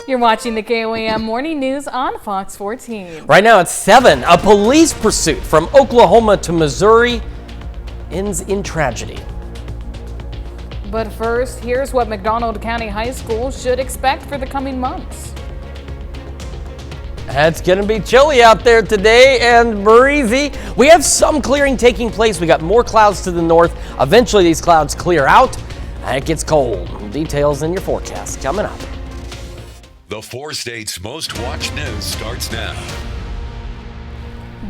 You're watching the KOAM Morning News on Fox 14. Right now it's 7. A police pursuit from Oklahoma to Missouri ends in tragedy. But first, here's what McDonald County High School should expect for the coming months. It's going to be chilly out there today and breezy. We have some clearing taking place. We got more clouds to the north. Eventually these clouds clear out and it gets cold. Details in your forecast coming up. The 4 states' most watched news starts now.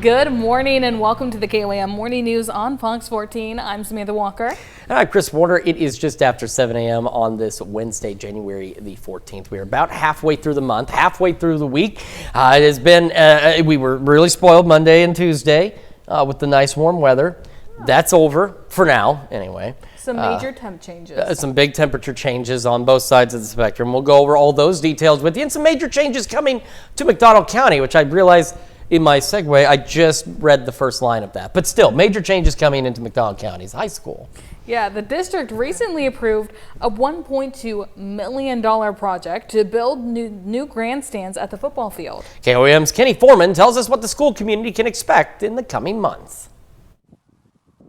Good morning and welcome to the KOAM Morning News on Fox 14. I'm Samantha Walker. Hi, Chris Warner. It is just after 7 a.m. on this Wednesday, January the 14th. We are about halfway through the month, halfway through the week. It has been, we were really spoiled Monday and Tuesday with the nice warm weather. That's over for now, anyway. Some major temp changes. Some big temperature changes on both sides of the spectrum. We'll go over all those details with you, and some major changes coming to McDonald County, which I realized in my segue, I just read the first line of that. But still, major changes coming into McDonald County's high school. Yeah, the district recently approved a $1.2 million project to build new grandstands at the football field. KOAM's Kenny Foreman tells us what the school community can expect in the coming months.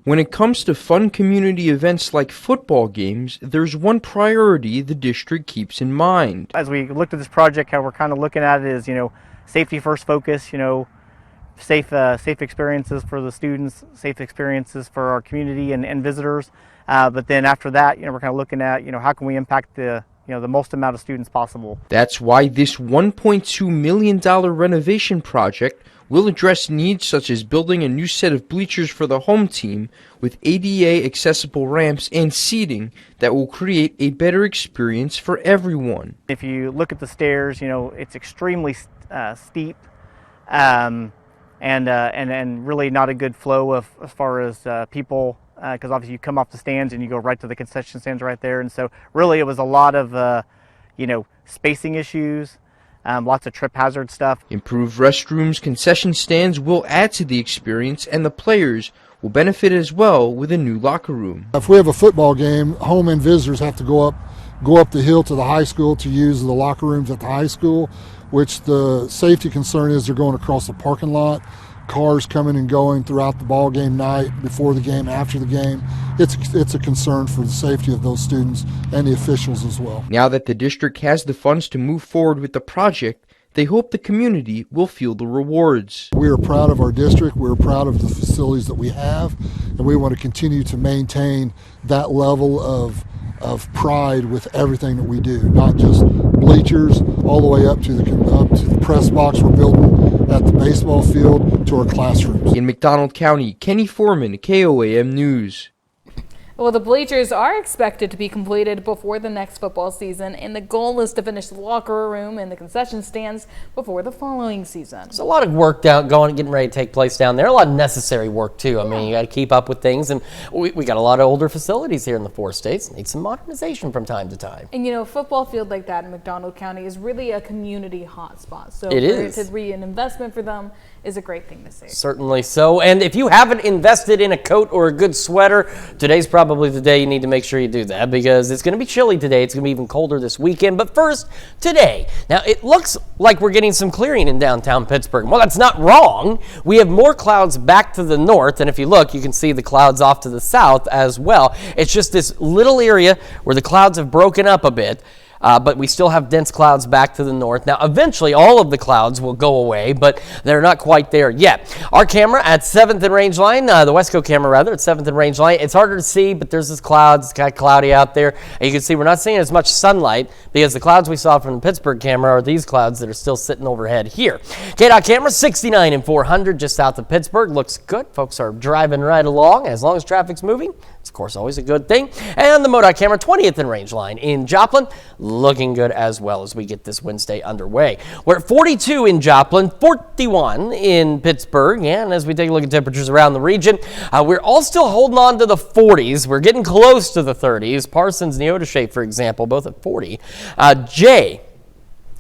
When it comes to fun community events like football games, there's one priority the district keeps in mind. As we looked at this project, how we're kind of looking at it is, safety first focus, safe experiences for the students, safe experiences for our community and visitors. But then after that, we're kind of looking at, how can we impact the most amount of students possible. That's why this $1.2 million renovation project will address needs such as building a new set of bleachers for the home team with ADA accessible ramps and seating that will create a better experience for everyone. If you look at the stairs, it's extremely steep and really not a good flow as far as people, because obviously you come off the stands and you go right to the concession stands right there. And so really it was a lot of, spacing issues. Lots of trip hazard stuff. Improved restrooms, concession stands will add to the experience, and the players will benefit as well with a new locker room. If we have a football game, home and visitors have to go up the hill to the high school to use the locker rooms at the high school, which the safety concern is they're going across the parking lot. Cars coming and going throughout the ball game night, before the game, after the game. It's a concern for the safety of those students and the officials as well. Now that the district has the funds to move forward with the project, they hope the community will feel the rewards. We are proud of our district. We're proud of the facilities that we have, and we want to continue to maintain that level of pride with everything that we do, not just bleachers, all the way up to the press box we're building at the baseball field to our classrooms. In McDonald County, Kenny Foreman, KOAM News. Well, the bleachers are expected to be completed before the next football season, and the goal is to finish the locker room and the concession stands before the following season. There's a lot of work getting ready to take place down there. A lot of necessary work, too. I mean, you got to keep up with things, and we got a lot of older facilities here in the 4 states. Need some modernization from time to time. And, a football field like that in McDonald County is really a community hotspot. So it is. To be an investment for them is a great thing to see. Certainly so. And if you haven't invested in a coat or a good sweater, today's probably the day you need to make sure you do that, because it's going to be chilly today. It's going to be even colder this weekend. But first, today. Now, it looks like we're getting some clearing in downtown Pittsburgh. Well, that's not wrong. We have more clouds back to the north. And if you look, you can see the clouds off to the south as well. It's just this little area where the clouds have broken up a bit. But we still have dense clouds back to the north. Now, eventually, all of the clouds will go away, but they're not quite there yet. Our camera at 7th and Range Line, the Westco camera, rather, at 7th and Range Line, it's harder to see, but there's this clouds. It's kind of cloudy out there. And you can see we're not seeing as much sunlight because the clouds we saw from the Pittsburgh camera are these clouds that are still sitting overhead here. KDOT camera, 69 and 400, just south of Pittsburgh. Looks good. Folks are driving right along. As long as traffic's moving, it's, of course, always a good thing. And the MoDOT camera, 20th and Range Line in Joplin, looking good as well as we get this Wednesday underway. We're at 42 in Joplin, 41 in Pittsburgh, and as we take a look at temperatures around the region, we're all still holding on to the 40s. We're getting close to the 30s. Parsons, Neodesha, for example, both at 40. Jay,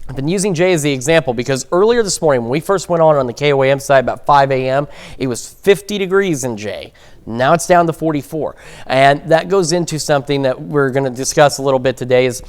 I've been using Jay as the example because earlier this morning when we first went on the KOAM side about 5 a.m., it was 50 degrees in Jay. Now it's down to 44. And that goes into something that we're going to discuss a little bit today is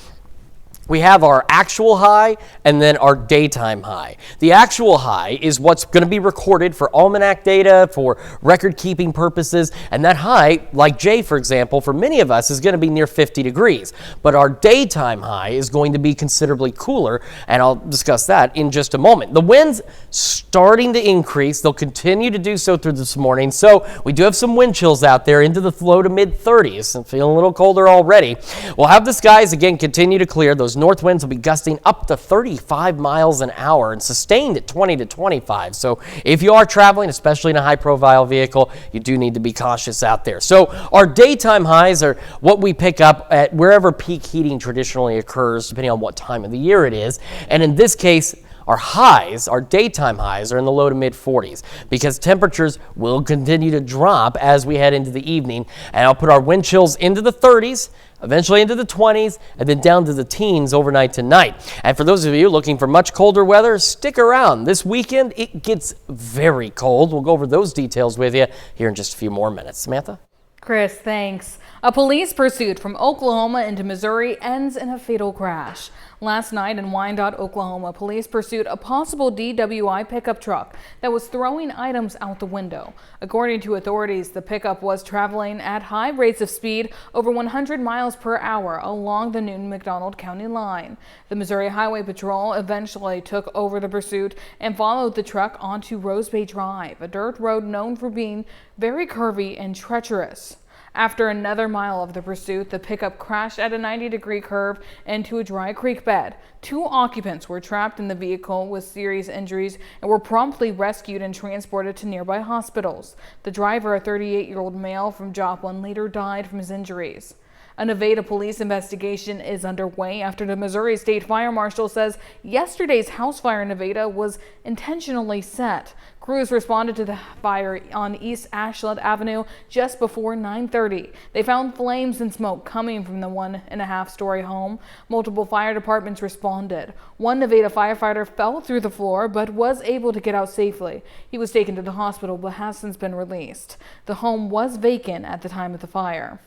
we have our actual high and then our daytime high. The actual high is what's going to be recorded for almanac data, for record keeping purposes, and that high, like Jay, for example, for many of us is going to be near 50 degrees. But our daytime high is going to be considerably cooler, and I'll discuss that in just a moment. The winds starting to increase. They'll continue to do so through this morning, so we do have some wind chills out there into the low to mid 30s and feeling a little colder already. We'll have the skies again continue to clear. Those north winds will be gusting up to 35 miles an hour and sustained at 20 to 25. So if you are traveling, especially in a high-profile vehicle, you do need to be cautious out there. So our daytime highs are what we pick up at wherever peak heating traditionally occurs, depending on what time of the year it is. And in this case, our highs, our daytime highs, are in the low to mid 40s because temperatures will continue to drop as we head into the evening. And I'll put our wind chills into the 30s, eventually into the 20s, and then down to the teens overnight tonight. And for those of you looking for much colder weather, stick around. This weekend, it gets very cold. We'll go over those details with you here in just a few more minutes. Samantha? Chris, thanks. A police pursuit from Oklahoma into Missouri ends in a fatal crash. Last night in Wyandotte, Oklahoma, police pursued a possible DWI pickup truck that was throwing items out the window. According to authorities, the pickup was traveling at high rates of speed, over 100 miles per hour, along the Newton-McDonald County line. The Missouri Highway Patrol eventually took over the pursuit and followed the truck onto Rose Bay Drive, a dirt road known for being very curvy and treacherous. After another mile of the pursuit, the pickup crashed at a 90-degree curve into a dry creek bed. 2 occupants were trapped in the vehicle with serious injuries and were promptly rescued and transported to nearby hospitals. The driver, a 38-year-old male from Joplin, later died from his injuries. A Nevada police investigation is underway after the Missouri State Fire Marshal says yesterday's house fire in Nevada was intentionally set. Crews responded to the fire on East Ashland Avenue just before 9:30. They found flames and smoke coming from the 1.5-story home. Multiple fire departments responded. One Nevada firefighter fell through the floor but was able to get out safely. He was taken to the hospital but has since been released. The home was vacant at the time of the fire.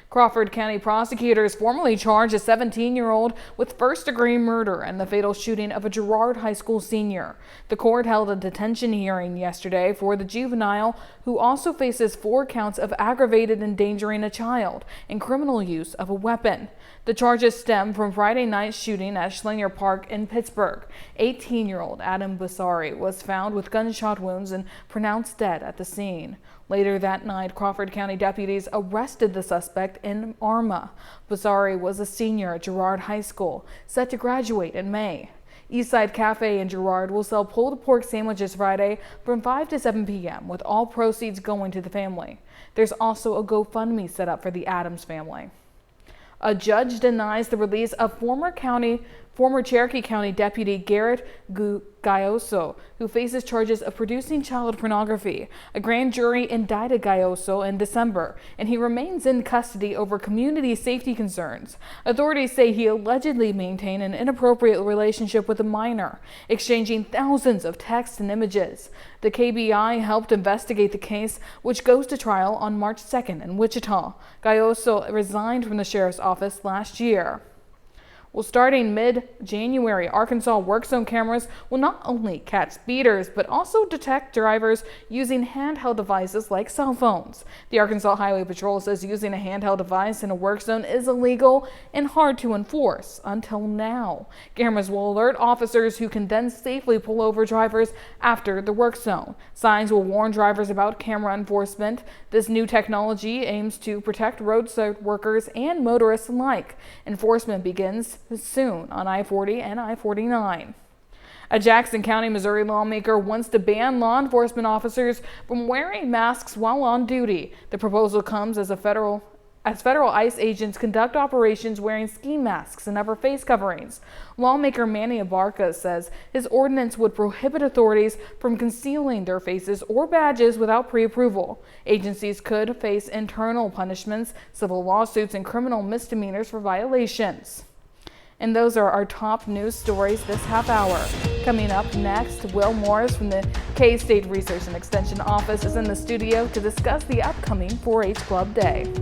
Crawford County prosecutors formally charged a 17-year-old with first-degree murder in the fatal shooting of a Girard High School senior. The court held a detention hearing yesterday for the juvenile, who also faces 4 counts of aggravated endangering a child and criminal use of a weapon. The charges stem from Friday night's shooting at Schlinger Park in Pittsburgh. 18-year-old Adam Basari was found with gunshot wounds and pronounced dead at the scene. Later that night, Crawford County deputies arrested the suspect in Arma. Basari was a senior at Girard High School, set to graduate in May. Eastside Cafe in Girard will sell pulled pork sandwiches Friday from 5 to 7 p.m., with all proceeds going to the family. There's also a GoFundMe set up for the Adams family. A judge denies the release of former Cherokee County Deputy Garrett Gayoso, who faces charges of producing child pornography. A grand jury indicted Gayoso in December, and he remains in custody over community safety concerns. Authorities say he allegedly maintained an inappropriate relationship with a minor, exchanging thousands of texts and images. The KBI helped investigate the case, which goes to trial on March 2nd in Wichita. Gayoso resigned from the sheriff's office last year. Well, starting mid-January, Arkansas work zone cameras will not only catch speeders, but also detect drivers using handheld devices like cell phones. The Arkansas Highway Patrol says using a handheld device in a work zone is illegal and hard to enforce until now. Cameras will alert officers who can then safely pull over drivers after the work zone. Signs will warn drivers about camera enforcement. This new technology aims to protect roadside workers and motorists alike. Enforcement begins soon on I-40 and I-49. A Jackson County, Missouri lawmaker wants to ban law enforcement officers from wearing masks while on duty. The proposal comes as federal ICE agents conduct operations wearing ski masks and other face coverings. Lawmaker Manny Abarca says his ordinance would prohibit authorities from concealing their faces or badges without pre-approval. Agencies could face internal punishments, civil lawsuits, and criminal misdemeanors for violations. And those are our top news stories this half hour. Coming up next, Will Morris from the K-State Research and Extension Office is in the studio to discuss the upcoming 4-H Club Day.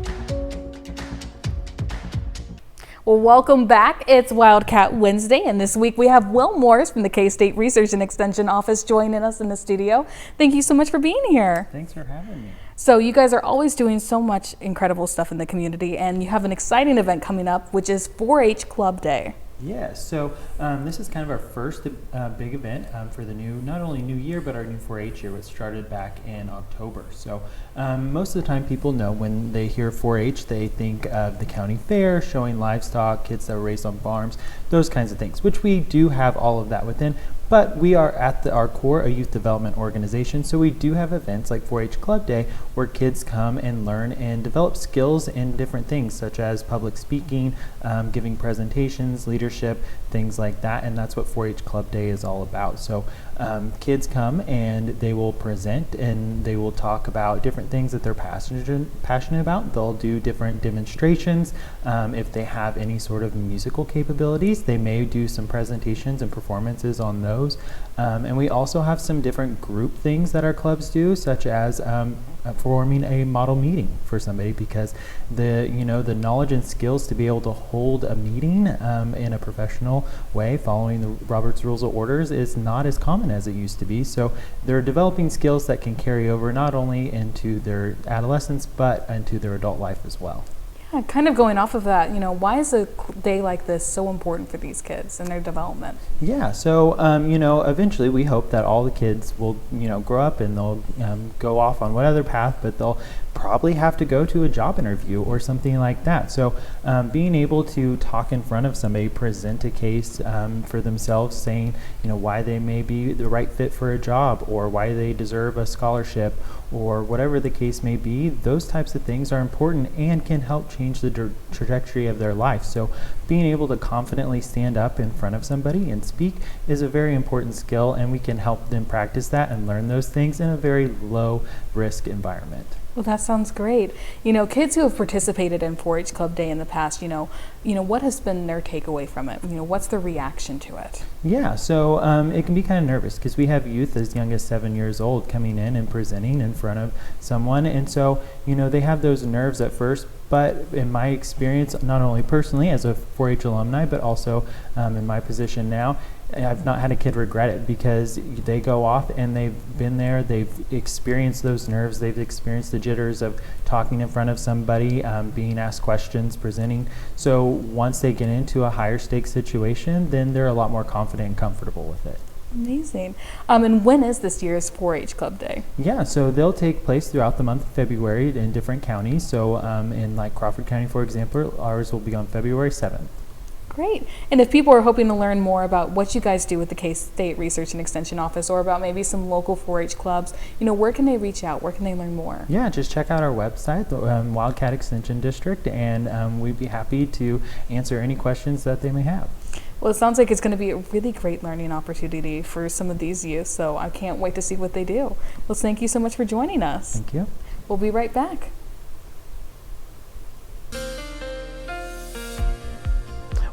Well, welcome back. It's Wildcat Wednesday, and this week we have Will Morris from the K-State Research and Extension Office joining us in the studio. Thank you so much for being here. Thanks for having me. So you guys are always doing so much incredible stuff in the community, and you have an exciting event coming up, which is 4-H Club Day. Yeah, so this is kind of our first big event for the not only new year, but our new 4-H year, which started back in October. So most of the time people know when they hear 4-H, they think of the county fair, showing livestock, kids that were raised on farms, those kinds of things, which we do have all of that within. But we are at our core a youth development organization, so we do have events like 4-H Club Day where kids come and learn and develop skills in different things such as public speaking, giving presentations, leadership, things like that, and that's what 4-H Club Day is all about. So kids come and they will present and they will talk about different things that they're passionate about. They'll do different demonstrations. If they have any sort of musical capabilities, they may do some presentations and performances on those. And we also have some different group things that our clubs do, such as forming a model meeting for somebody, because the knowledge and skills to be able to hold a meeting in a professional way following the Robert's Rules of Orders is not as common as it used to be. So they're developing skills that can carry over not only into their adolescence but into their adult life as well. Yeah, kind of going off of that, why is a day like this so important for these kids and their development? Yeah, so eventually we hope that all the kids will grow up and they'll go off on whatever path, but they'll probably have to go to a job interview or something like that. So being able to talk in front of somebody, present a case for themselves, saying why they may be the right fit for a job or why they deserve a scholarship or whatever the case may be, those types of things are important and can help change the trajectory of their life. So being able to confidently stand up in front of somebody and speak is a very important skill, and we can help them practice that and learn those things in a very low risk environment. Well, that sounds great. Kids who have participated in 4-H Club Day in the past, what has been their takeaway from it? What's their reaction to it? Yeah, so it can be kind of nervous because we have youth as young as 7 years old coming in and presenting in front of someone. And so, they have those nerves at first. But in my experience, not only personally as a 4-H alumni, but also in my position now, I've not had a kid regret it because they go off and they've been there, they've experienced those nerves, they've experienced the jitters of talking in front of somebody, being asked questions, presenting. So once they get into a higher stakes situation, then they're a lot more confident and comfortable with it. Amazing. And when is this year's 4-H Club Day? Yeah, so they'll take place throughout the month of February in different counties. So in like Crawford County, for example, ours will be on February 7th. Great. And if people are hoping to learn more about what you guys do with the K-State Research and Extension Office or about maybe some local 4-H clubs, where can they reach out? Where can they learn more? Yeah, just check out our website, the Wildcat Extension District, and we'd be happy to answer any questions that they may have. Well, it sounds like it's going to be a really great learning opportunity for some of these youth, so I can't wait to see what they do. Well, thank you so much for joining us. Thank you. We'll be right back.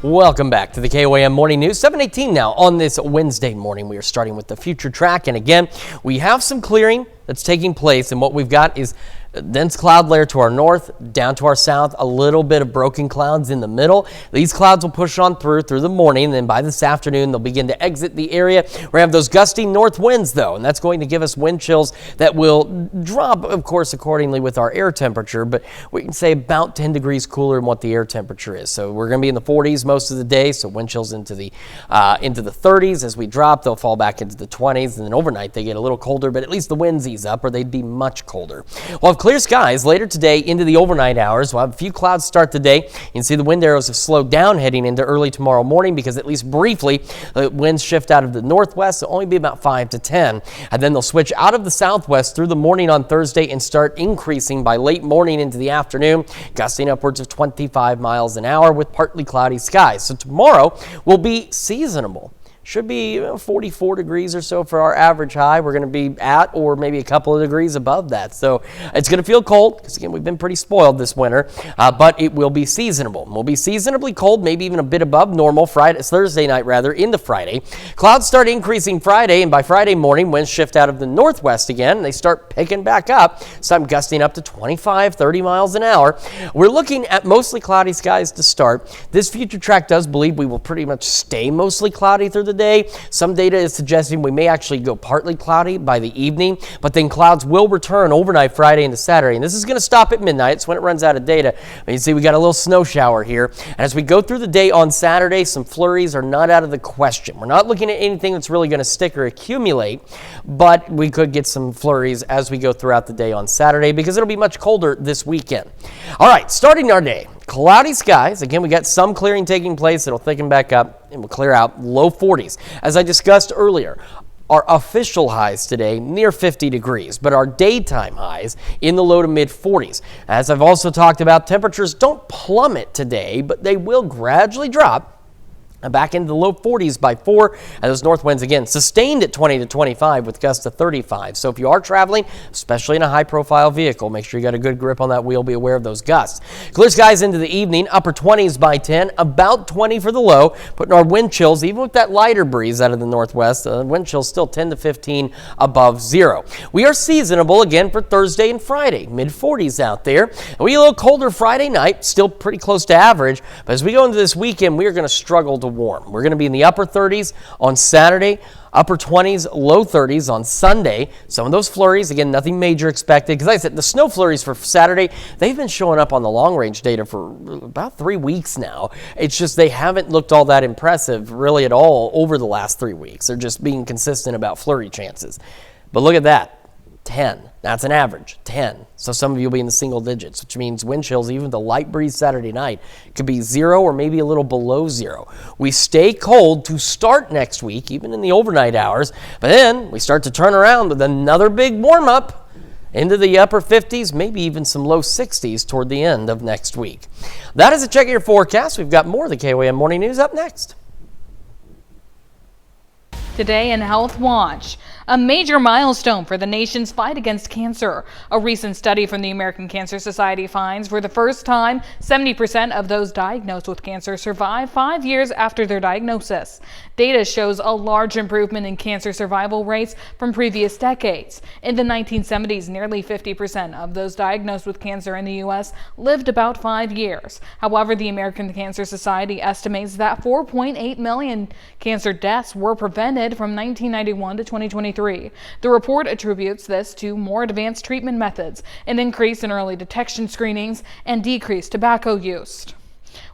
Welcome back to the KOAM Morning News. 7:18 now on this Wednesday morning. We are starting with the future track. And again, we have some clearing that's taking place. And what we've got is a dense cloud layer to our north, down to our south, a little bit of broken clouds in the middle. These clouds will push on through the morning. And then by this afternoon, they'll begin to exit the area. We're going to have those gusty north winds, though. And that's going to give us wind chills that will drop, of course, accordingly with our air temperature. But we can say about 10 degrees cooler than what the air temperature is. So we're going to be in the 40s most of the day. So wind chills into the 30s. As we drop, they'll fall back into the 20s. And then overnight, they get a little colder, but at least the winds ease up, or they'd be much colder. We'll have clear skies later today into the overnight hours. We'll have a few clouds start the day. You can see the wind arrows have slowed down heading into early tomorrow morning because at least briefly, winds shift out of the northwest. It'll only be about 5 to 10. And then they'll switch out of the southwest through the morning on Thursday and start increasing by late morning into the afternoon, gusting upwards of 25 miles an hour with partly cloudy skies. So tomorrow will be seasonable. should be 44 degrees or so for our average high. We're going to be at or maybe a couple of degrees above that. So it's going to feel cold because, again, we've been pretty spoiled this winter, but it will be seasonable. We'll be seasonably cold, maybe even a bit above normal Thursday night into Friday. Clouds start increasing Friday, and by Friday morning, winds shift out of the northwest again, and they start picking back up, some gusting up to 25, 30 miles an hour. We're looking at mostly cloudy skies to start. This future track does believe we will pretty much stay mostly cloudy through the day. Some data is suggesting we may actually go partly cloudy by the evening, but then clouds will return overnight Friday into Saturday, and this is going to stop at midnight. It's when it runs out of data. But you see we got a little snow shower here, and as we go through the day on Saturday, some flurries are not out of the question. We're not looking at anything that's really going to stick or accumulate, but we could get some flurries as we go throughout the day on Saturday because it'll be much colder this weekend. All right, starting our day, cloudy skies. Again, we got some clearing taking place. It'll thicken back up and we'll clear out low 40s. As I discussed earlier, our official highs today near 50 degrees, but our daytime highs in the low to mid 40s. As I've also talked about, temperatures don't plummet today, but they will gradually drop back into the low 40s by 4, and those north winds again sustained at 20 to 25 with gusts to 35. So if you are traveling, especially in a high-profile vehicle, make sure you got a good grip on that wheel. Be aware of those gusts. Clear skies into the evening, upper 20s by 10, about 20 for the low. Putting our wind chills, even with that lighter breeze out of the northwest, wind chills still 10 to 15 above zero. We are seasonable again for Thursday and Friday, mid 40s out there. We a little colder Friday night, still pretty close to average, but as we go into this weekend, we are going to struggle to warm. We're going to be in the upper 30s on Saturday, upper 20s, low 30s on Sunday. Some of those flurries, again, nothing major expected. Because like I said, the snow flurries for Saturday, they've been showing up on the long-range data for about 3 weeks now. It's just they haven't looked all that impressive really at all over the last 3 weeks. They're just being consistent about flurry chances. But look at that. 10. That's an average, 10. So some of you will be in the single digits, which means wind chills, even the light breeze Saturday night, could be 0 or maybe a little below 0. We stay cold to start next week, even in the overnight hours, but then we start to turn around with another big warm-up into the upper 50s, maybe even some low 60s toward the end of next week. That is a check of your forecast. We've got more of the KOAM Morning News up next. Today in Health Watch, a major milestone for the nation's fight against cancer. A recent study from the American Cancer Society finds for the first time, 70% of those diagnosed with cancer survive 5 years after their diagnosis. Data shows a large improvement in cancer survival rates from previous decades. In the 1970s, nearly 50% of those diagnosed with cancer in the U.S. lived about 5 years. However, the American Cancer Society estimates that 4.8 million cancer deaths were prevented from 1991 to 2023. The report attributes this to more advanced treatment methods, an increase in early detection screenings, and decreased tobacco use.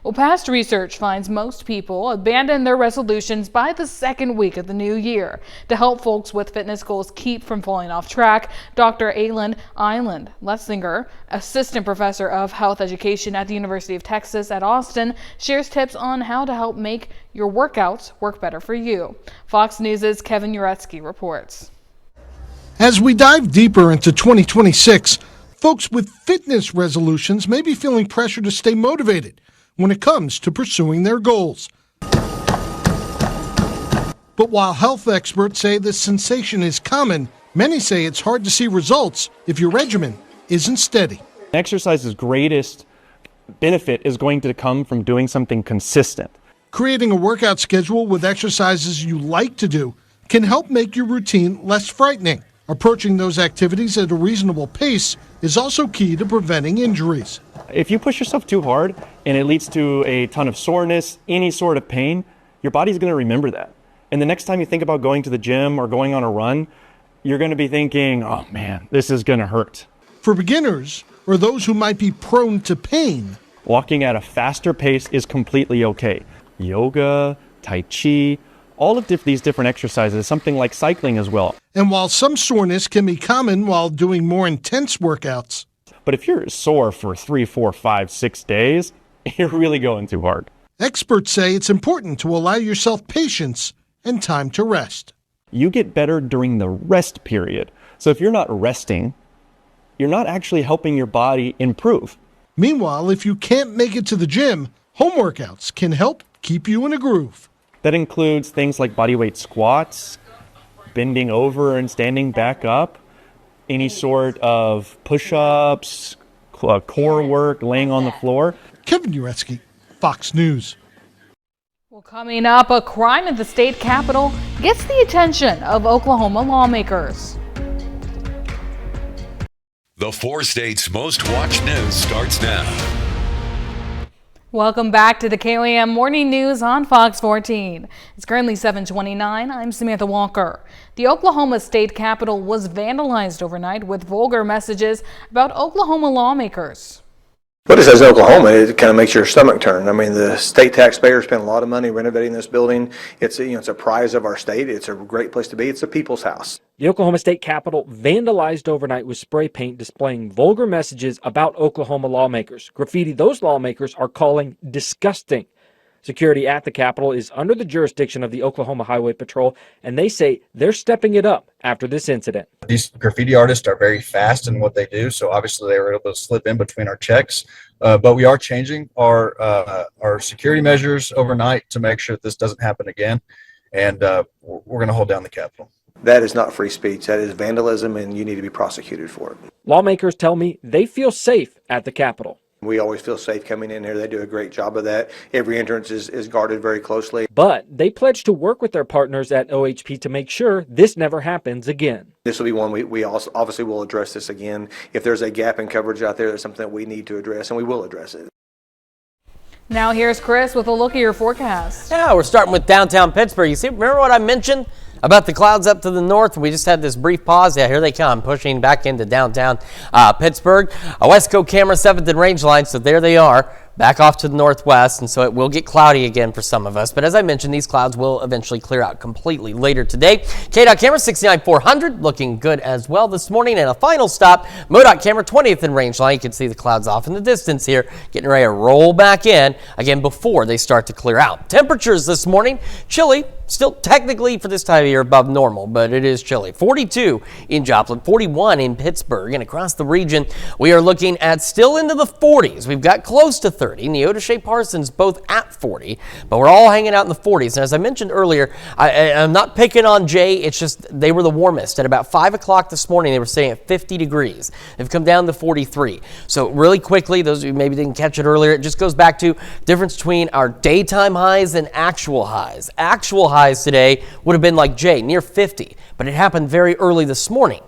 Well, past research finds most people abandon their resolutions by the second week of the new year. To help folks with fitness goals keep from falling off track, Dr. Ayland Lessinger, assistant professor of health education at the University of Texas at Austin, shares tips on how to help make your workouts work better for you. Fox News' Kevin Uretsky reports. As we dive deeper into 2026, folks with fitness resolutions may be feeling pressure to stay motivated when it comes to pursuing their goals. But while health experts say this sensation is common, many say it's hard to see results if your regimen isn't steady. Exercise's greatest benefit is going to come from doing something consistent. Creating a workout schedule with exercises you like to do can help make your routine less frightening. Approaching those activities at a reasonable pace is also key to preventing injuries. If you push yourself too hard and it leads to a ton of soreness, any sort of pain, your body's going to remember that. And the next time you think about going to the gym or going on a run, you're going to be thinking, oh man, this is going to hurt. For beginners or those who might be prone to pain, walking at a faster pace is completely okay. Yoga, Tai Chi, all of these different exercises, something like cycling as well. And while some soreness can be common while doing more intense workouts, but if you're sore for 3, 4, 5, 6 days, you're really going too hard. Experts say it's important to allow yourself patience and time to rest. You get better during the rest period. So if you're not resting, you're not actually helping your body improve. Meanwhile, if you can't make it to the gym, home workouts can help keep you in a groove. That includes things like bodyweight squats, bending over and standing back up, any sort of push-ups, core work, laying on the floor. Kevin Uretsky, Fox News. Well, coming up, a crime at the state capitol gets the attention of Oklahoma lawmakers. The 4 states' most watched news starts now. Welcome back to the KOAM Morning News on Fox 14. It's currently 7:29. I'm Samantha Walker. The Oklahoma State Capitol was vandalized overnight with vulgar messages about Oklahoma lawmakers. But it says Oklahoma, it kind of makes your stomach turn. I mean, the state taxpayers spent a lot of money renovating this building. It's it's a prize of our state. It's a great place to be. It's a people's house. The Oklahoma State Capitol vandalized overnight with spray paint displaying vulgar messages about Oklahoma lawmakers. Graffiti those lawmakers are calling disgusting. Security at the Capitol is under the jurisdiction of the Oklahoma Highway Patrol, and they say they're stepping it up after this incident. These graffiti artists are very fast in what they do, so obviously they were able to slip in between our checks. But we are changing our security measures overnight to make sure that this doesn't happen again, and we're going to hold down the Capitol. That is not free speech. That is vandalism, and you need to be prosecuted for it. Lawmakers tell me they feel safe at the Capitol. We always feel safe coming in here. They do a great job of that. Every entrance is guarded very closely. But they pledge to work with their partners at OHP to make sure this never happens again. This will be one we also obviously will address this again. If there's a gap in coverage out there, that's something that we need to address, and we will address it. Now here's Chris with a look at your forecast. Yeah, we're starting with downtown Pittsburgh. You see, remember what I mentioned about the clouds up to the north? We just had this brief pause. Yeah, here they come, pushing back into downtown Pittsburgh. A Westco camera 7th and range line, so there they are, back off to the northwest, and so it will get cloudy again for some of us. But as I mentioned, these clouds will eventually clear out completely later today. KDOT camera 69-400 looking good as well this morning. And a final stop, MoDOT camera 20th and range line. You can see the clouds off in the distance here, getting ready to roll back in again before they start to clear out. Temperatures this morning, chilly. Still technically for this time of year above normal, but it is chilly. 42 in Joplin, 41 in Pittsburgh, and across the region we are looking at still into the 40s. We've got close to 30. Neodesha, Parsons both at 40, but we're all hanging out in the 40s. And as I mentioned earlier, I'm not picking on Jay. It's just they were the warmest. At about 5 o'clock this morning, they were staying at 50 degrees. They've come down to 43. So really quickly, those of you maybe didn't catch it earlier, it just goes back to difference between our daytime highs and actual highs. Actual highs today would have been like Jay, near 50, but it happened very early this morning.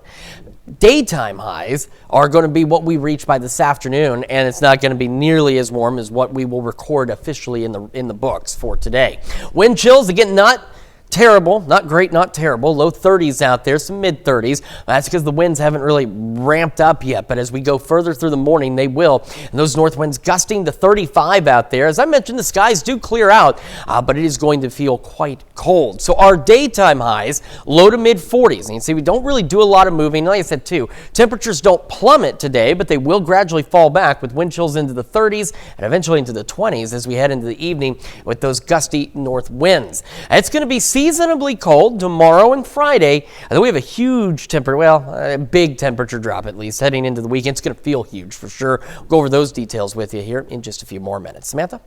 Daytime highs are going to be what we reach by this afternoon, and it's not going to be nearly as warm as what we will record officially in the books for today. Wind chills, again, not terrible, not great, not terrible. Low 30s out there, some mid 30s. That's because the winds haven't really ramped up yet, but as we go further through the morning, they will. And those north winds gusting to 35 out there. As I mentioned, the skies do clear out, but it is going to feel quite cold. So our daytime highs, low to mid 40s. And you can see we don't really do a lot of moving. Like I said, too, temperatures don't plummet today, but they will gradually fall back with wind chills into the 30s and eventually into the 20s as we head into the evening with those gusty north winds. It's going to be seasonably cold tomorrow and Friday. And then we have a huge a big temperature drop at least heading into the weekend. It's going to feel huge for sure. We'll go over those details with you here in just a few more minutes. Samantha?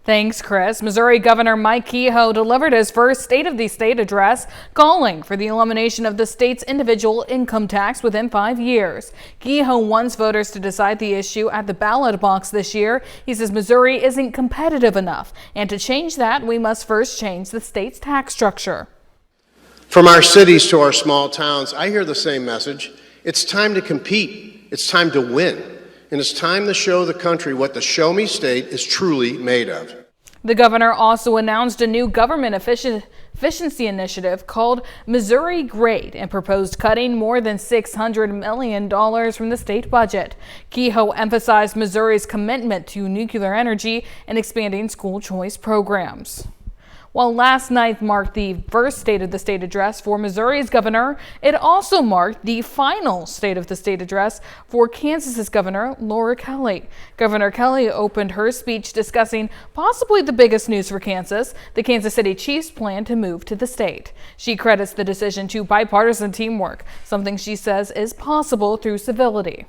Thanks, Chris. Missouri Governor Mike Kehoe delivered his first State of the State address calling for the elimination of the state's individual income tax within 5 years. Kehoe wants voters to decide the issue at the ballot box this year. He says Missouri isn't competitive enough, and to change that, we must first change the state's tax structure. From our cities to our small towns, I hear the same message. It's time to compete. It's time to win. And it's time to show the country what the Show Me State is truly made of. The governor also announced a new government efficiency initiative called Missouri Great and proposed cutting more than $600 million from the state budget. Kehoe emphasized Missouri's commitment to nuclear energy and expanding school choice programs. While last night marked the first State of the State address for Missouri's governor, it also marked the final State of the State address for Kansas's Governor Laura Kelly. Governor Kelly opened her speech discussing possibly the biggest news for Kansas, the Kansas City Chiefs' plan to move to the state. She credits the decision to bipartisan teamwork, something she says is possible through civility.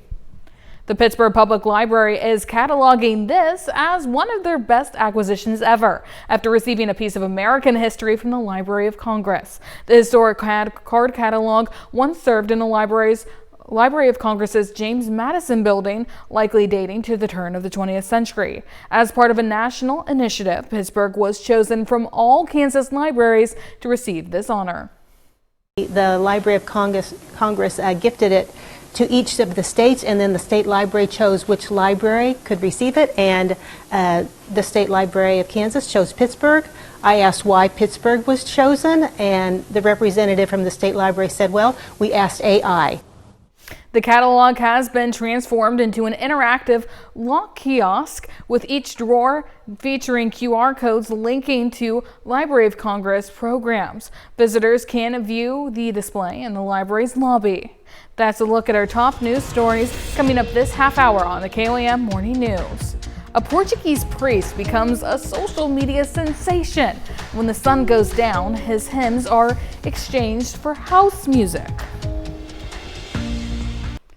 The Pittsburgh Public Library is cataloging this as one of their best acquisitions ever, after receiving a piece of American history from the Library of Congress. The historic card catalog once served in the Library of Congress's James Madison building, likely dating to the turn of the 20th century. As part of a national initiative, Pittsburgh was chosen from all Kansas libraries to receive this honor. The Library of Congress gifted it to each of the states, and then the state library chose which library could receive it, and the State Library of Kansas chose Pittsburgh. I asked why Pittsburgh was chosen, and the representative from the state library said, well, we asked AI. The catalog has been transformed into an interactive lock kiosk, with each drawer featuring QR codes linking to Library of Congress programs. Visitors can view the display in the library's lobby. That's a look at our top news stories coming up this half hour on the KOAM Morning News. A Portuguese priest becomes a social media sensation. When the sun goes down, his hymns are exchanged for house music.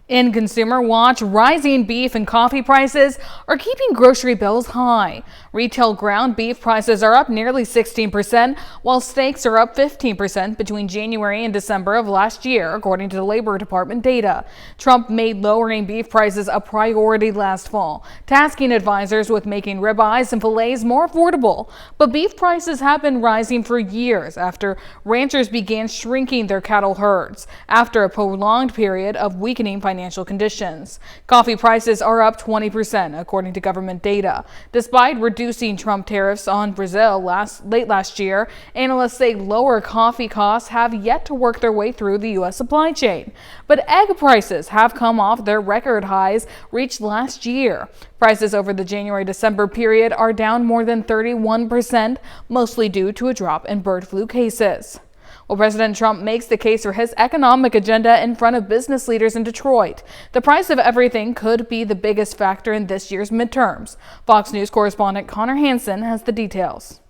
In Consumer Watch, rising beef and coffee prices are keeping grocery bills high. Retail ground beef prices are up nearly 16%, while steaks are up 15% between January and December of last year, according to the Labor Department data. Trump made lowering beef prices a priority last fall, tasking advisors with making ribeyes and fillets more affordable. But beef prices have been rising for years after ranchers began shrinking their cattle herds after a prolonged period of weakening financial conditions. Coffee prices are up 20%, according to government data. Despite reducing Trump tariffs on Brazil late last year, analysts say lower coffee costs have yet to work their way through the U.S. supply chain. But egg prices have come off their record highs reached last year. Prices over the January-December period are down more than 31%, mostly due to a drop in bird flu cases. Well, President Trump makes the case for his economic agenda in front of business leaders in Detroit. The price of everything could be the biggest factor in this year's midterms. Fox News correspondent Connor Hansen has the details.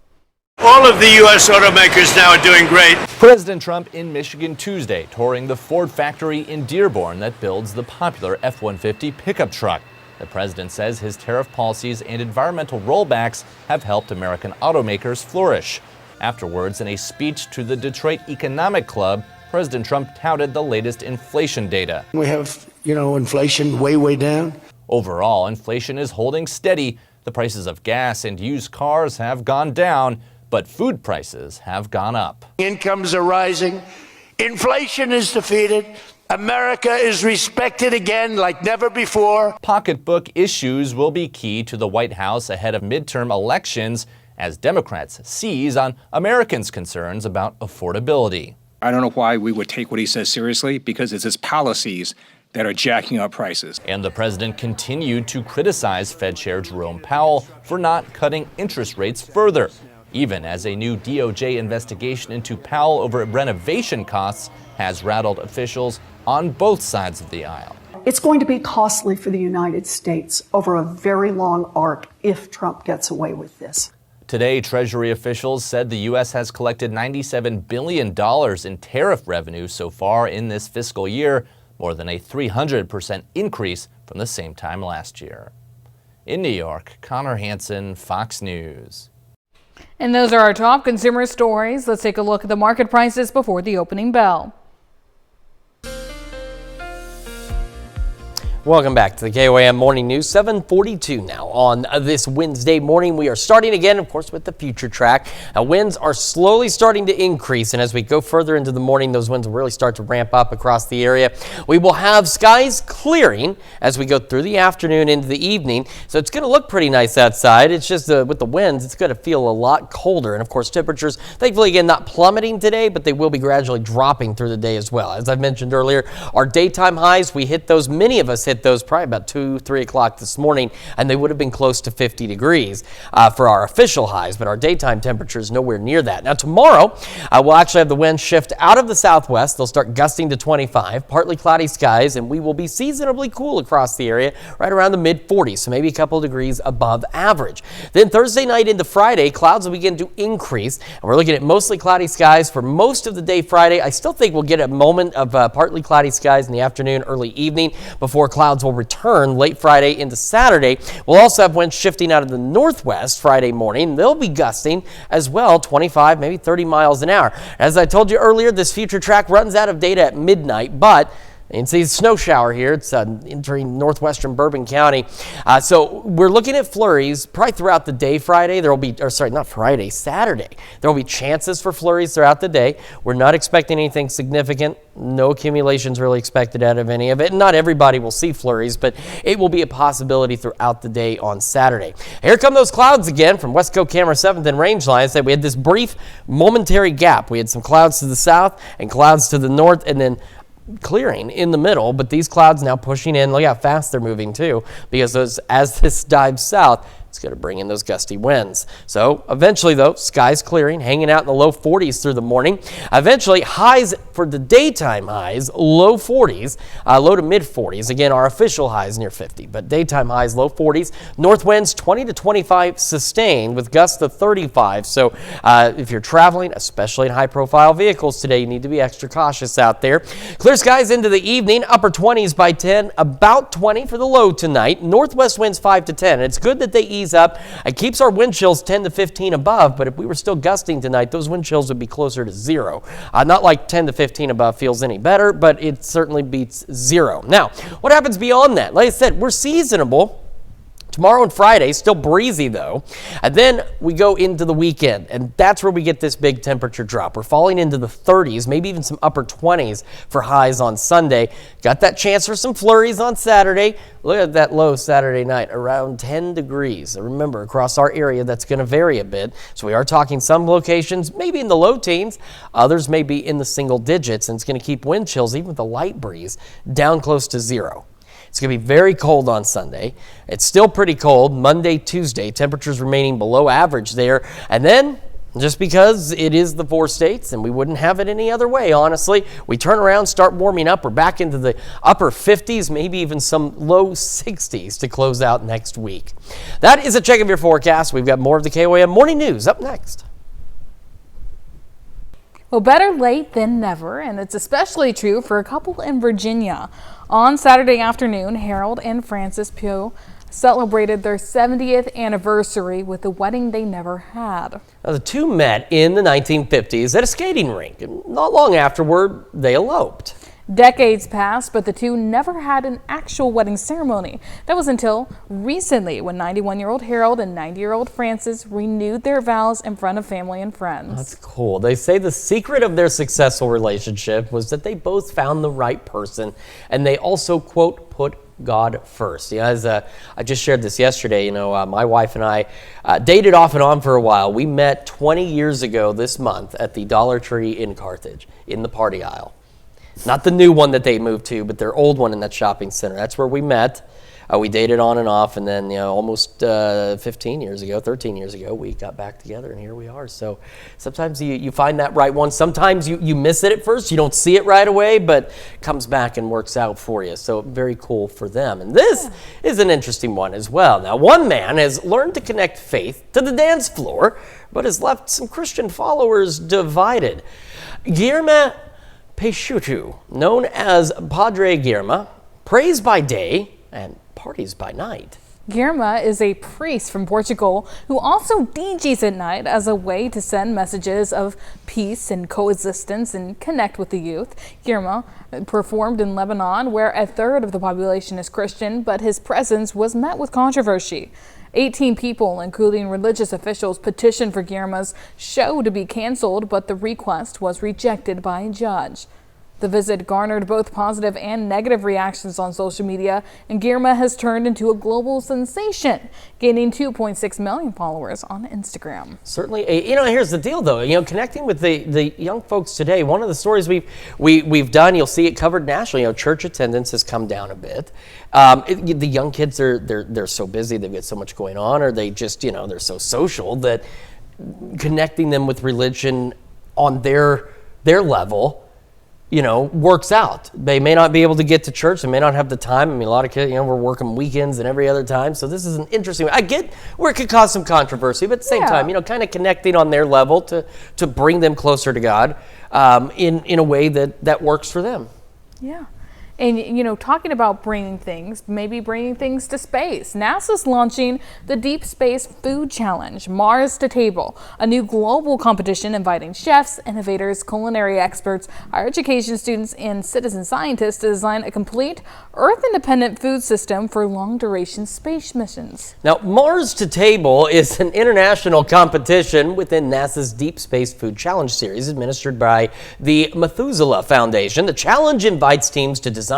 All of the U.S. automakers now are doing great. President Trump in Michigan Tuesday, touring the Ford factory in Dearborn that builds the popular F-150 pickup truck. The president says his tariff policies and environmental rollbacks have helped American automakers flourish. Afterwards, in a speech to the Detroit Economic Club, President Trump touted the latest inflation data. We have, inflation way down. Overall, inflation is holding steady. The prices of gas and used cars have gone down, but food prices have gone up. Incomes are rising. Inflation is defeated. America is respected again like never before. Pocketbook issues will be key to the White House ahead of midterm elections, as Democrats seize on Americans' concerns about affordability. I don't know why we would take what he says seriously, because it's his policies that are jacking up prices. And the president continued to criticize Fed Chair Jerome Powell for not cutting interest rates further, even as a new DOJ investigation into Powell over renovation costs has rattled officials on both sides of the aisle. It's going to be costly for the United States over a very long arc if Trump gets away with this. Today, Treasury officials said the U.S. has collected $97 billion in tariff revenue so far in this fiscal year, more than a 300% increase from the same time last year. In New York, Connor Hansen, Fox News. And those are our top consumer stories. Let's take a look at the market prices before the opening bell. Welcome back to the KOAM Morning News, 7:42 now on this Wednesday morning. We are starting again, of course, with the future track. Winds are slowly starting to increase, and as we go further into the morning, those winds will really start to ramp up across the area. We will have skies clearing as we go through the afternoon into the evening, so it's going to look pretty nice outside. It's just with the winds, it's going to feel a lot colder, and of course, temperatures, thankfully, again, not plummeting today, but they will be gradually dropping through the day as well. As I've mentioned earlier, our daytime highs, we hit those, many of us hit those probably about 2-3 o'clock this morning, and they would have been close to 50 degrees for our official highs, but our daytime temperature is nowhere near that. Now tomorrow, we'll actually have the wind shift out of the southwest. They'll start gusting to 25, partly cloudy skies, and we will be seasonably cool across the area, right around the mid-40s, so maybe a couple degrees above average. Then Thursday night into Friday, clouds will begin to increase, and we're looking at mostly cloudy skies for most of the day Friday. I still think we'll get a moment of partly cloudy skies in the afternoon, early evening, before clouds clouds will return late Friday into Saturday. We'll also have winds shifting out of the northwest Friday morning. They'll be gusting as well, 25, maybe 30 miles an hour. As I told you earlier, this future track runs out of data at midnight, but you can see the snow shower here. It's entering northwestern Bourbon County. So we're looking at flurries probably throughout the day Friday. There will be, or sorry, not Friday, Saturday. There will be chances for flurries throughout the day. We're not expecting anything significant. No accumulations really expected out of any of it. Not everybody will see flurries, but it will be a possibility throughout the day on Saturday. Here come those clouds again from Westco Camera 7th and Rangeline. I said we had this brief momentary gap. We had some clouds to the south and clouds to the north, and then clearing in the middle, but these clouds now pushing in. Look how fast they're moving too, because as this dives south, it's going to bring in those gusty winds. So eventually, though, skies clearing, hanging out in the low 40s through the morning. Eventually, highs for the daytime highs, low 40s, low to mid 40s. Again, our official highs near 50, but daytime highs, low 40s. North winds 20 to 25 sustained with gusts of 35. So if you're traveling, especially in high-profile vehicles today, you need to be extra cautious out there. Clear skies into the evening, upper 20s by 10, about 20 for the low tonight. Northwest winds 5 to 10. It's good that they ease up. It keeps our wind chills 10 to 15 above, but if we were still gusting tonight, those wind chills would be closer to 0. Not like 10 to 15 above feels any better, but it certainly beats 0. Now, what happens beyond that? Like I said, we're seasonable. Tomorrow and Friday, still breezy though. And then we go into the weekend, and that's where we get this big temperature drop. We're falling into the 30s, maybe even some upper 20s for highs on Sunday. Got that chance for some flurries on Saturday. Look at that low Saturday night, around 10 degrees. And remember, across our area, that's going to vary a bit. So we are talking some locations, maybe in the low teens. Others may be in the single digits, and it's going to keep wind chills, even with a light breeze, down close to 0. It's going to be very cold on Sunday. It's still pretty cold Monday, Tuesday. Temperatures remaining below average there. And then, just because it is the 4 states and we wouldn't have it any other way, honestly, we turn around, start warming up. We're back into the upper 50s, maybe even some low 60s to close out next week. That is a check of your forecast. We've got more of the KOAM Morning News up next. Well, better late than never, and it's especially true for a couple in Virginia. On Saturday afternoon, Harold and Frances Pugh celebrated their 70th anniversary with a wedding they never had. Now, the two met in the 1950s at a skating rink, and not long afterward, they eloped. Decades passed, but the two never had an actual wedding ceremony. That was until recently, when 91-year-old Harold and 90-year-old Frances renewed their vows in front of family and friends. That's cool. They say the secret of their successful relationship was that they both found the right person, and they also, quote, put God first. Yeah, as I just shared this yesterday, my wife and I dated off and on for a while. We met 20 years ago this month at the Dollar Tree in Carthage, in the party aisle. Not the new one that they moved to, but their old one in that shopping center. That's where we met. We dated on and off, and then almost 13 years ago, we got back together, and here we are. So sometimes you find that right one. Sometimes you miss it at first. You don't see it right away, but it comes back and works out for you. So very cool for them. And this is an interesting one as well. Now, one man has learned to connect faith to the dance floor, but has left some Christian followers divided. Guillermo Peixoto, known as Padre Guillermo, prays by day and parties by night. Guillermo is a priest from Portugal who also DJs at night as a way to send messages of peace and coexistence and connect with the youth. Guillermo performed in Lebanon, where a third of the population is Christian, but his presence was met with controversy. 18 people, including religious officials, petitioned for Guillermo's show to be canceled, but the request was rejected by a judge. The visit garnered both positive and negative reactions on social media, and Guillermo has turned into a global sensation, gaining 2.6 million followers on Instagram. Certainly, here's the deal, though. Connecting with the young folks today, one of the stories we've done, you'll see it covered nationally. Church attendance has come down a bit. The young kids they're so busy, they've got so much going on, or they just they're so social that connecting them with religion on their level works out. They may not be able to get to church. They may not have the time. A lot of kids, we're working weekends and every other time. So this is an interesting, I get where it could cause some controversy, but at the same time, kind of connecting on their level to bring them closer to God in a way that works for them. Yeah. And, you know, talking about bringing things, maybe bringing things to space, NASA's launching the Deep Space Food Challenge, Mars to Table, a new global competition inviting chefs, innovators, culinary experts, higher education students, and citizen scientists to design a complete Earth-independent food system for long-duration space missions. Now, Mars to Table is an international competition within NASA's Deep Space Food Challenge series administered by the Methuselah Foundation. The challenge invites teams to design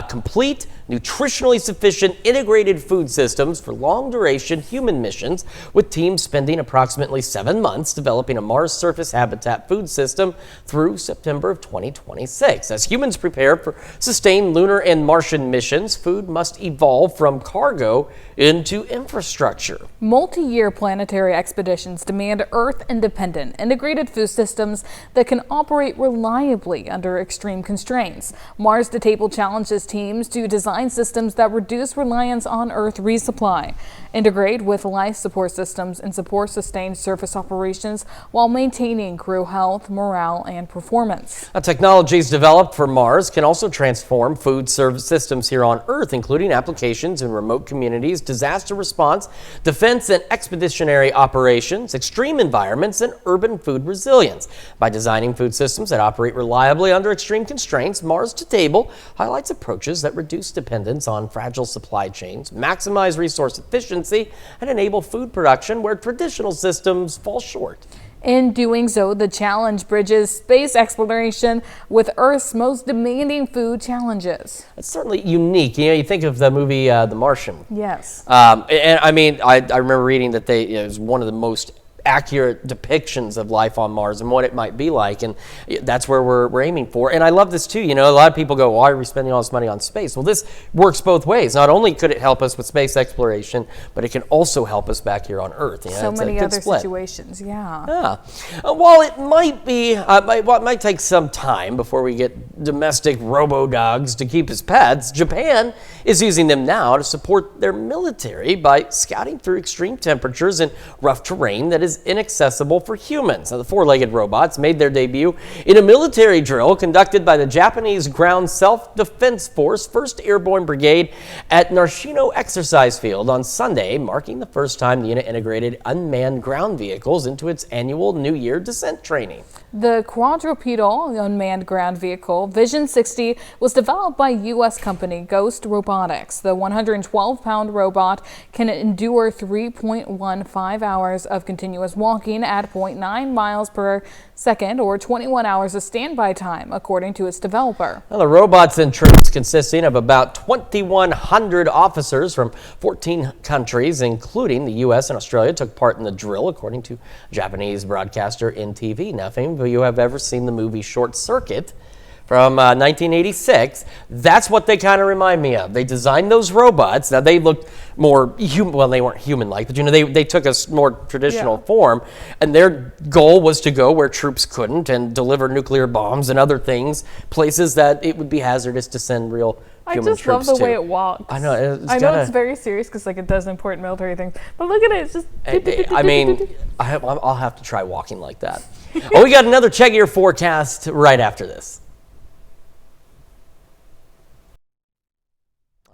complete, nutritionally sufficient, integrated food systems for long-duration human missions, with teams spending approximately 7 months developing a Mars surface habitat food system through September of 2026. As humans prepare for sustained lunar and Martian missions, food must evolve from cargo into infrastructure. Multi-year planetary expeditions demand Earth-independent, integrated food systems that can operate reliably under extreme constraints. Mars to Table challenges teams to design systems that reduce reliance on Earth resupply, integrate with life support systems, and support sustained surface operations while maintaining crew health, morale, and performance. Technologies developed for Mars can also transform food service systems here on Earth, including applications in remote communities, disaster response, defense and expeditionary operations, extreme environments, and urban food resilience. By designing food systems that operate reliably under extreme constraints, Mars to Table highlights approaches that reduce dependence on fragile supply chains, maximize resource efficiency, and enable food production where traditional systems fall short. In doing so, the challenge bridges space exploration with Earth's most demanding food challenges. It's certainly unique. You know, you think of the movie The Martian. Yes. And I mean, I remember reading that it was one of the most accurate depictions of life on Mars and what it might be like, and that's where we're aiming for. And I love this too. You know, a lot of people go, why are we spending all this money on space? Well, this works both ways. Not only could it help us with space exploration, but it can also help us back here on Earth. You know, so many other split. situations, yeah. While it might be, it might take some time before we get domestic robo-dogs to keep as pets, Japan is using them now to support their military by scouting through extreme temperatures and rough terrain that is inaccessible for humans. Now, the four-legged robots made their debut in a military drill conducted by the Japanese Ground Self-Defense Force 1st Airborne Brigade at Narashino Exercise Field on Sunday, marking the first time the unit integrated unmanned ground vehicles into its annual New Year descent training. The quadrupedal unmanned ground vehicle Vision 60 was developed by U.S. company Ghost Robotics. The 112-pound robot can endure 3.15 hours of continuous walking at 0.9 miles per second or 21 hours of standby time, according to its developer. Well, the robots and troops, consisting of about 2,100 officers from 14 countries, including the U.S. and Australia, took part in the drill, according to Japanese broadcaster NTV. Now, if any of you have ever seen the movie Short Circuit from 1986, that's what they kind of remind me of. They designed those robots. Now, they looked more human. Well, they weren't human-like, but you know, they took a more traditional form, and their goal was to go where troops couldn't and deliver nuclear bombs and other things, places that it would be hazardous to send real human troops to. I just love the way it walks. I know. I know it's very serious because like it does important military things, but look at it. It's just. I mean, I'll have to try walking like that. Oh, we got another Check Your Forecast right after this.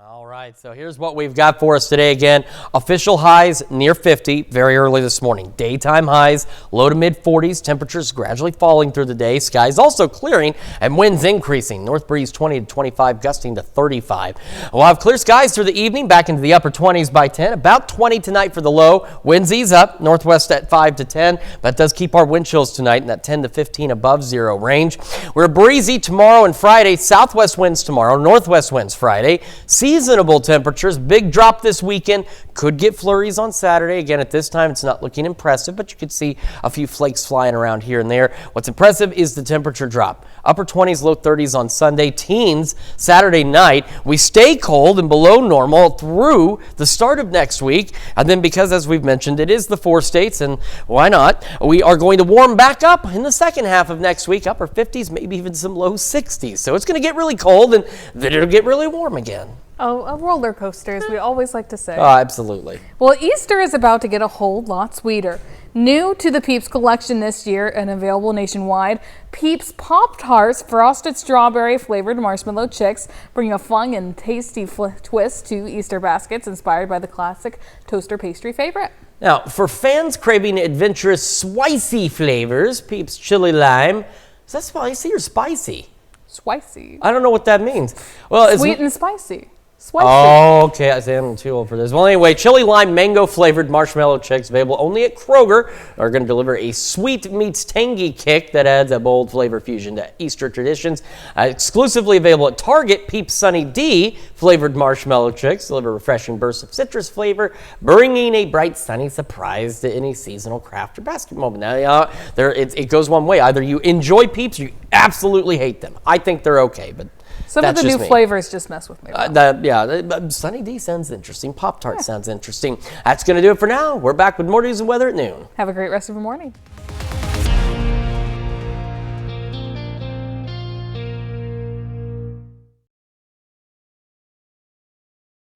All right, so here's what we've got for us today. Again, official highs near 50 very early this morning. Daytime highs low to mid 40s. Temperatures gradually falling through the day. Skies also clearing and winds increasing. North breeze 20 to 25, gusting to 35. We'll have clear skies through the evening, back into the upper 20s by 10. About 20 tonight for the low. Winds ease up, northwest at 5 to 10. That does keep our wind chills tonight in that 10 to 15 above zero range. We're breezy tomorrow and Friday. Southwest winds tomorrow, northwest winds Friday. Seasonable temperatures, big drop this weekend. Could get flurries on Saturday. Again, at this time, it's not looking impressive, but you could see a few flakes flying around here and there. What's impressive is the temperature drop. Upper 20s, low 30s on Sunday. Teens Saturday night. We stay cold and below normal through the start of next week. And then because, as we've mentioned, it is the 4 states, and why not? We are going to warm back up in the second half of next week. Upper 50s, maybe even some low 60s. So it's going to get really cold, and then it'll get really warm again. Oh, a roller coaster, as we always like to say. Oh, absolutely. Well, Easter is about to get a whole lot sweeter. New to the Peeps collection this year and available nationwide, Peeps Pop-Tarts Frosted Strawberry Flavored Marshmallow Chicks bring a fun and tasty twist to Easter baskets inspired by the classic toaster pastry favorite. Now, for fans craving adventurous, spicy flavors, Peeps Chili Lime. Is that spicy or spicy? Spicy. I don't know what that means. Well, it's sweet and spicy. Spicy. Oh, okay. I say I'm too old for this. Well, anyway, chili lime mango flavored marshmallow chicks available only at Kroger are going to deliver a sweet meets tangy kick that adds a bold flavor fusion to Easter traditions. Exclusively available at Target, Peeps Sunny D flavored marshmallow chicks deliver refreshing bursts of citrus flavor, bringing a bright sunny surprise to any seasonal craft or basket moment. Now, it goes one way. Either you enjoy Peeps or you absolutely hate them. I think they're okay, but some of the new flavors just mess with me. Sunny D sounds interesting. Pop-Tart sounds interesting. That's going to do it for now. We're back with more news and weather at noon. Have a great rest of your morning.